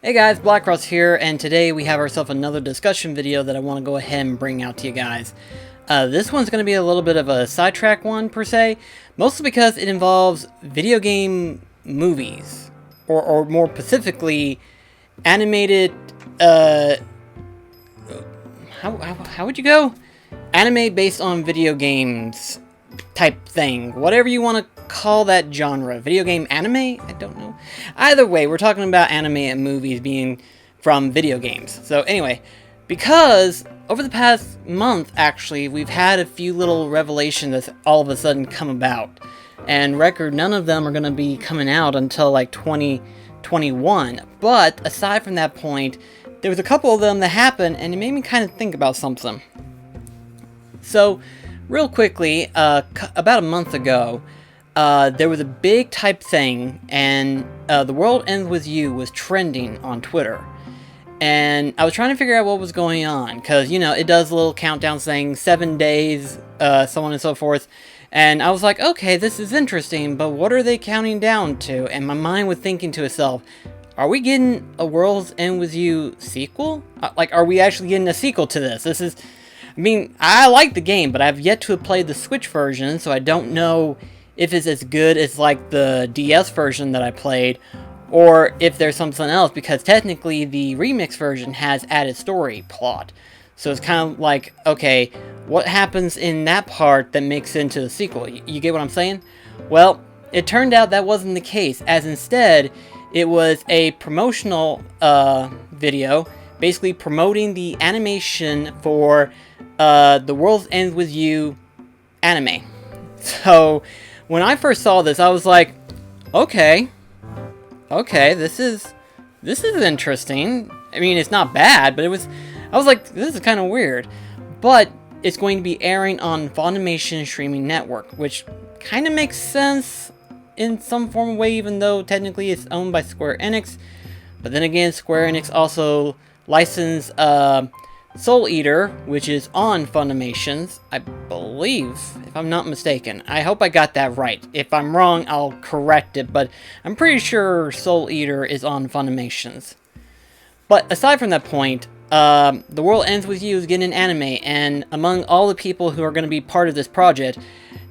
Hey guys, BlackCross here, and today we have ourselves another discussion video that I want to go ahead and bring out to you guys. This one's going to be a little bit of a sidetrack one, per se, mostly because it involves video game movies, or more specifically, animated, how would you go? Anime based on video games type thing, whatever you want to call that genre. Video game anime? I don't know. Either way, we're talking about anime and movies being from video games. So anyway, because over the past month, actually, we've had a few little revelations that's all of a sudden come about. And record, none of them are going to be coming out until like 2021. But aside from that point, there was a couple of them that happened, and it made me kind of think about something. So, real quickly, about a month ago, there was a big type thing, and The World Ends With You was trending on Twitter. And I was trying to figure out what was going on, because, you know, it does a little countdown saying 7 days, so on and so forth. And I was like, okay, this is interesting, but what are they counting down to? And my mind was thinking to itself, are we getting a World's End With You sequel? Like, are we actually getting a sequel to this? I mean, I like the game, but I've yet to have played the Switch version, so I don't know if it's as good as, like, the DS version that I played, or if there's something else, because technically the remix version has added story plot. So it's kind of like, okay, what happens in that part that makes into the sequel? You get what I'm saying? Well, it turned out that wasn't the case, as instead, it was a promotional video, basically promoting the animation for The World Ends With You anime. So, when I first saw this, I was like, okay, this is interesting. I mean, it's not bad, but I was like, this is kind of weird. But it's going to be airing on Funimation Streaming Network, which kind of makes sense in some form of way, even though technically it's owned by Square Enix. But then again, Square Enix also licensed Soul Eater, which is on Funimation's, I believe, if I'm not mistaken. I hope I got that right. If I'm wrong, I'll correct it, but I'm pretty sure Soul Eater is on Funimation's. But aside from that point, The World Ends With You is getting an anime, and among all the people who are going to be part of this project,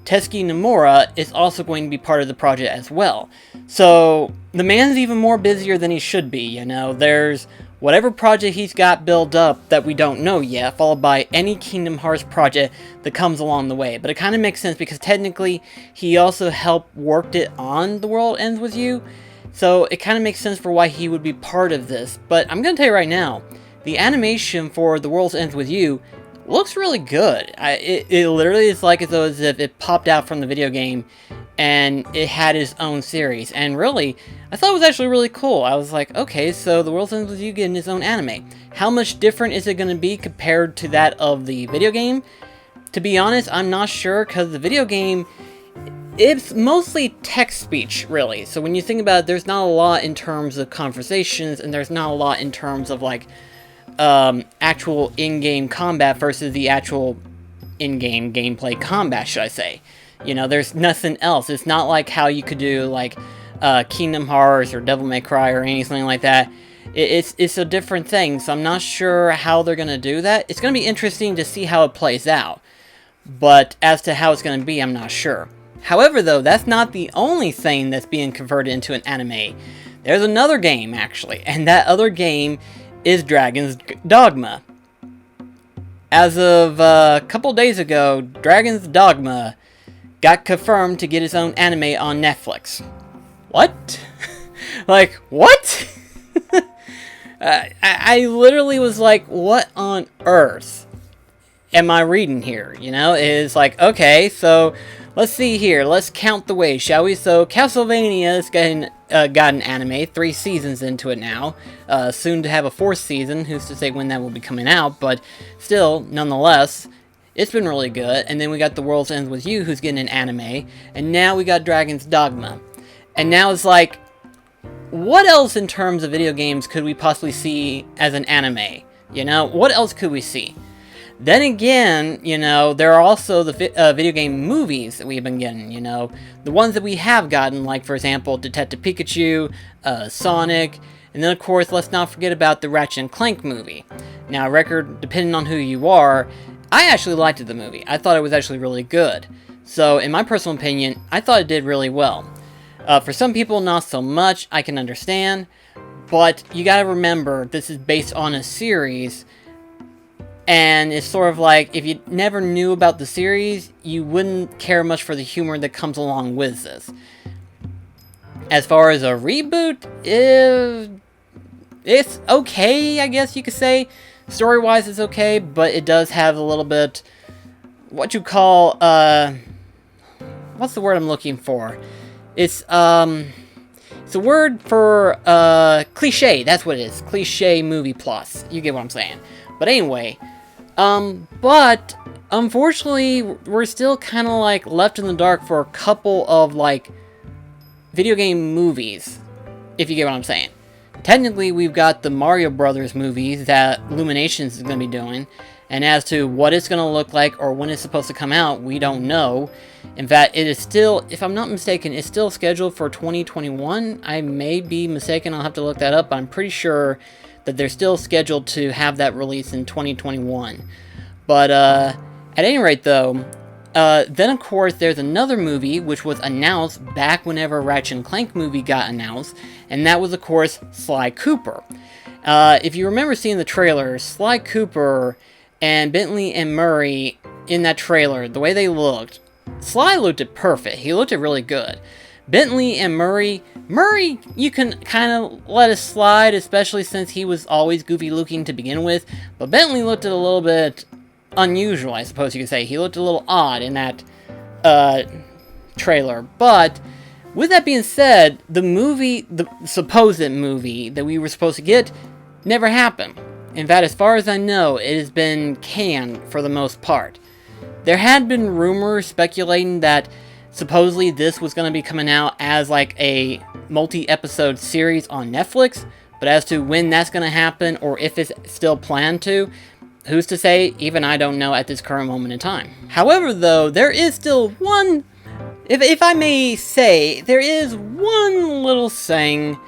Tetsuki Nomura is also going to be part of the project as well. So, the man's even more busier than he should be, you know. There's whatever project he's got built up that we don't know yet, followed by any Kingdom Hearts project that comes along the way. But it kind of makes sense because technically he also helped worked it on The World Ends With You. So it kind of makes sense for why he would be part of this. But I'm going to tell you right now, the animation for The World Ends With You looks really good. It literally is like as if it popped out from the video game and it had its own series. And really, I thought it was actually really cool. I was like, okay, so The World Ends With You getting its own anime. How much different is it going to be compared to that of the video game? To be honest, I'm not sure, because the video game, it's mostly text-speech, really. So when you think about it, there's not a lot in terms of conversations, and there's not a lot in terms of, like, actual in-game combat versus the actual in-game gameplay combat, should I say. You know, there's nothing else. It's not like how you could do, like, Kingdom Hearts or Devil May Cry or anything like that. It's a different thing, so I'm not sure how they're going to do that. It's going to be interesting to see how it plays out. But as to how it's going to be, I'm not sure. However, though, that's not the only thing that's being converted into an anime. There's another game, actually, and that other game is Dragon's Dogma. As of a couple days ago, Dragon's Dogma got confirmed to get its own anime on Netflix. What? Like, what? I literally was like, what on earth am I reading here? You know, it's like, okay, so let's see here. Let's count the ways, shall we? So, Castlevania is got an anime, 3 seasons into it now. Soon to have a 4th season. Who's to say when that will be coming out? But still, nonetheless, it's been really good. And then we got The World Ends With You, who's getting an anime. And now we got Dragon's Dogma. And now it's like, what else in terms of video games could we possibly see as an anime? You know, what else could we see? Then again, you know, there are also the video game movies that we've been getting, you know. The ones that we have gotten, like, for example, Detective Pikachu, Sonic, And then, of course, let's not forget about the Ratchet and Clank movie. Now, record, depending on who you are, I actually liked the movie. I thought it was actually really good. So, in my personal opinion, I thought it did really well. For some people, not so much. I can understand. But you gotta remember, this is based on a series. And it's sort of like, if you never knew about the series, you wouldn't care much for the humor that comes along with this. As far as a reboot, it's okay, I guess you could say. Story-wise, it's okay, but it does have a little bit, what you call, what's the word I'm looking for? It's a word for, cliche, that's what it is. Cliche movie plus. You get what I'm saying. But anyway, but unfortunately, we're still kind of like left in the dark for a couple of like video game movies, if you get what I'm saying. Technically, we've got the Mario Brothers movies that Illuminations is going to be doing, and as to what it's going to look like or when it's supposed to come out, we don't know. In fact, it is still, if I'm not mistaken, it's still scheduled for 2021. I may be mistaken, I'll have to look that up, but I'm pretty sure that they're still scheduled to have that release in 2021. But, at any rate, though, then of course there's another movie which was announced back whenever Ratchet and Clank movie got announced, and that was, of course, Sly Cooper. If you remember seeing the trailer, Sly Cooper and Bentley and Murray in that trailer, the way they looked, Sly looked it perfect. He looked it really good. Bentley and Murray, you can kind of let it slide, especially since he was always goofy looking to begin with, but Bentley looked it a little bit unusual, I suppose you could say. He looked a little odd in that trailer. But with that being said, the movie, the supposed movie that we were supposed to get, never happened. In fact, as far as I know, it has been canned for the most part. There had been rumors speculating that supposedly this was going to be coming out as like a multi-episode series on Netflix, but as to when that's going to happen or if it's still planned to, who's to say? Even I don't know at this current moment in time. However, though, there is still one, if I may say, there is one little thing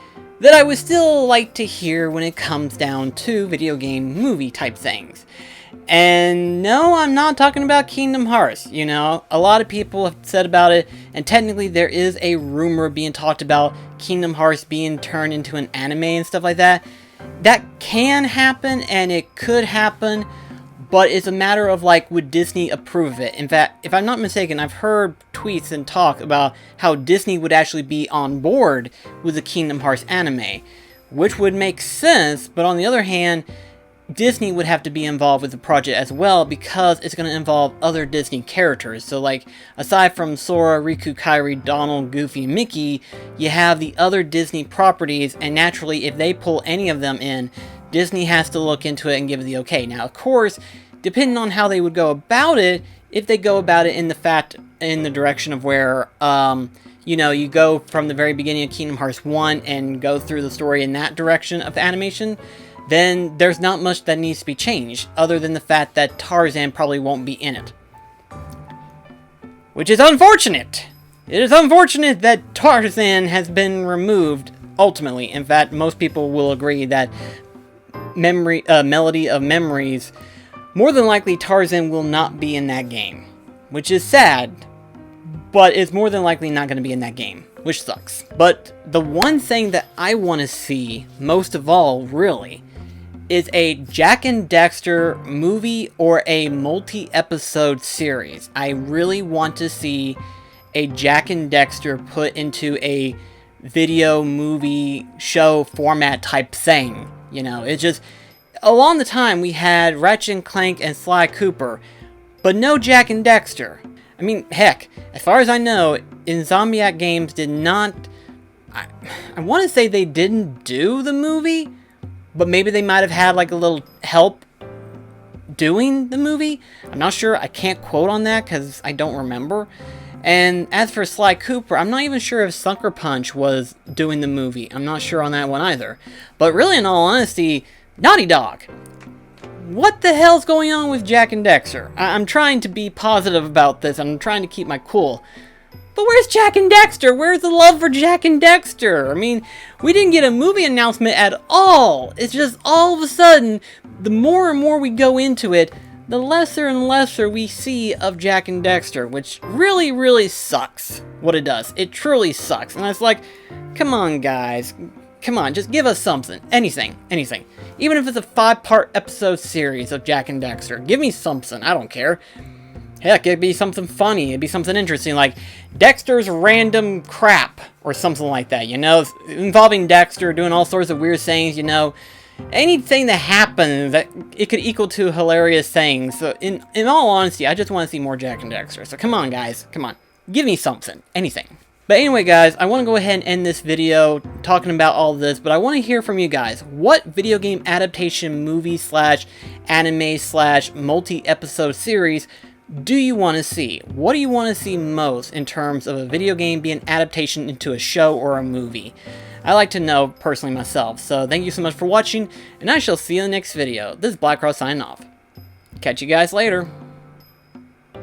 that I would still like to hear when it comes down to video game movie type things. And no, I'm not talking about Kingdom Hearts. You know, a lot of people have said about it, and technically there is a rumor being talked about Kingdom Hearts being turned into an anime and stuff like that. That can happen, and it could happen, but it's a matter of, like, would Disney approve of it? In fact, if I'm not mistaken, I've heard tweets and talk about how Disney would actually be on board with the Kingdom Hearts anime, which would make sense, but on the other hand, Disney would have to be involved with the project as well, because it's going to involve other Disney characters. So, like, aside from Sora, Riku, Kairi, Donald, Goofy, and Mickey, you have the other Disney properties, and naturally, if they pull any of them in, Disney has to look into it and give it the okay. Now, of course, depending on how they would go about it, if they go about it in the direction of where, you know, you go from the very beginning of Kingdom Hearts 1 and go through the story in that direction of the animation, then there's not much that needs to be changed, other than the fact that Tarzan probably won't be in it. Which is unfortunate! It is unfortunate that Tarzan has been removed, ultimately. In fact, most people will agree that Melody of Memories, more than likely Tarzan will not be in that game. Which is sad, but it's more than likely not going to be in that game, which sucks. But the one thing that I want to see, most of all, really, is a Jak and Daxter movie or a multi-episode series. I really want to see a Jak and Daxter put into a video, movie, show format type thing. You know, it's just, along the time we had Ratchet and Clank and Sly Cooper, but no Jak and Daxter. I mean, heck, as far as I know, Insomniac Games did not, I want to say they didn't do the movie, but maybe they might have had like a little help doing the movie. I'm not sure. I can't quote on that because I don't remember. And as for Sly Cooper, I'm not even sure if Sucker Punch was doing the movie. I'm not sure on that one either. But really, in all honesty, Naughty Dog, what the hell's going on with Jak and Daxter? I'm trying to be positive about this. I'm trying to keep my cool. But where's Jak and Daxter? Where's the love for Jak and Daxter? I mean, we didn't get a movie announcement at all. It's just all of a sudden, the more and more we go into it, the lesser and lesser we see of Jak and Daxter, which really, really sucks what it does. It truly sucks. And it's like, come on, guys. Come on, just give us something. Anything. Anything. Even if it's a 5-part episode series of Jak and Daxter. Give me something. I don't care. Heck, it'd be something funny. It'd be something interesting, like Dexter's random crap, or something like that, you know? Involving Dexter, doing all sorts of weird things, you know? Anything that happens, that it could equal to hilarious things. So, in all honesty, I just want to see more Jak and Daxter. So come on, guys. Come on. Give me something. Anything. But anyway, guys, I want to go ahead and end this video talking about all this, but I want to hear from you guys. What video game adaptation, movie / anime / multi-episode series do you want to see? What do you want to see most in terms of a video game being adaptation into a show or a movie? I like to know personally myself, so thank you so much for watching, and I shall see you in the next video. This is BlackCross signing off. Catch you guys later.